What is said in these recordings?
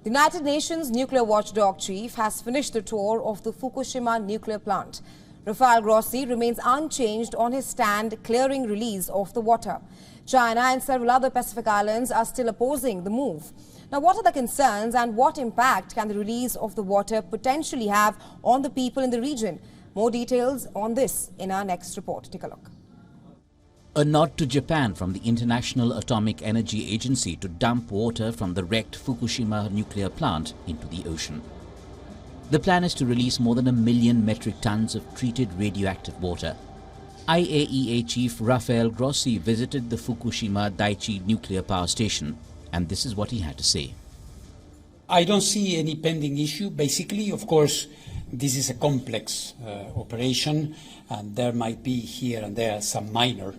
The United Nations nuclear watchdog chief has finished the tour of the Fukushima Nuclear Plant. Rafael Grossi remains unchanged on his stand, clearing release of the water. China and several other Pacific islands are still opposing the move. Now, what are the concerns and what impact can the release of the water potentially have on the people in the region? More details on this in our next report. Take a look. A nod to Japan from the International Atomic Energy Agency to dump water from the wrecked Fukushima nuclear plant into the ocean. The plan is to release more than 1 million metric tons of treated radioactive water. IAEA Chief Rafael Grossi visited the Fukushima Daiichi nuclear power station, and this is what he had to say. I don't see any pending issue. Basically, of course, this is a complex operation, and there might be here and there some minor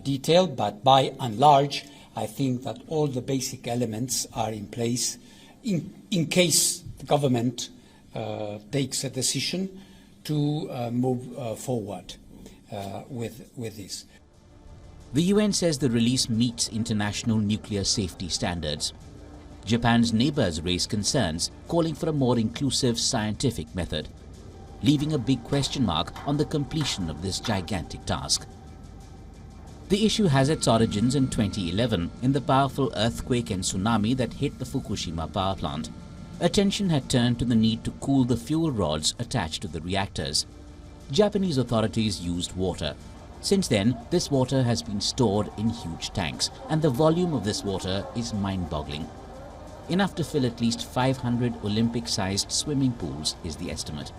detail, but by and large, I think that all the basic elements are in place in case the government takes a decision to move forward with this. The UN says the release meets international nuclear safety standards. Japan's neighbors raise concerns, calling for a more inclusive scientific method, leaving a big question mark on the completion of this gigantic task. The issue has its origins in 2011 in the powerful earthquake and tsunami that hit the Fukushima power plant. Attention had turned to the need to cool the fuel rods attached to the reactors. Japanese authorities used water. Since then, this water has been stored in huge tanks, and the volume of this water is mind-boggling. Enough to fill at least 500 Olympic-sized swimming pools is the estimate.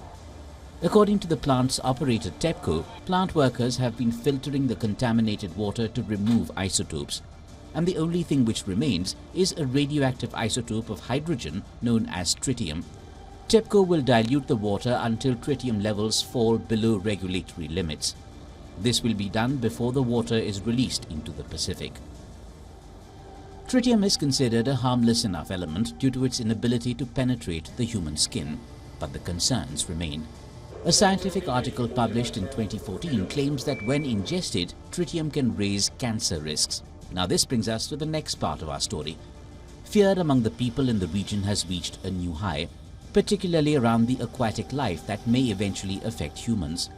According to the plant's operator TEPCO, plant workers have been filtering the contaminated water to remove isotopes, and the only thing which remains is a radioactive isotope of hydrogen known as tritium. TEPCO will dilute the water until tritium levels fall below regulatory limits. This will be done before the water is released into the Pacific. Tritium is considered a harmless enough element due to its inability to penetrate the human skin, but the concerns remain. A scientific article published in 2014 claims that when ingested, tritium can raise cancer risks. Now this brings us to the next part of our story. Fear among the people in the region has reached a new high, particularly around the aquatic life that may eventually affect humans.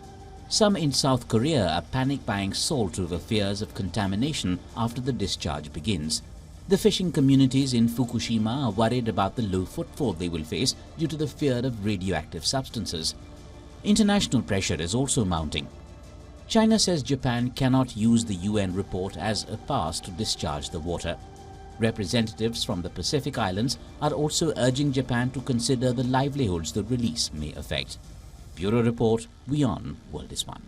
Some in South Korea are panic buying salt over fears of contamination after the discharge begins. The fishing communities in Fukushima are worried about the low footfall they will face due to the fear of radioactive substances. International pressure is also mounting. China says Japan cannot use the UN report as a pass to discharge the water. Representatives from the Pacific Islands are also urging Japan to consider the livelihoods the release may affect. Bureau Report, WION World is One.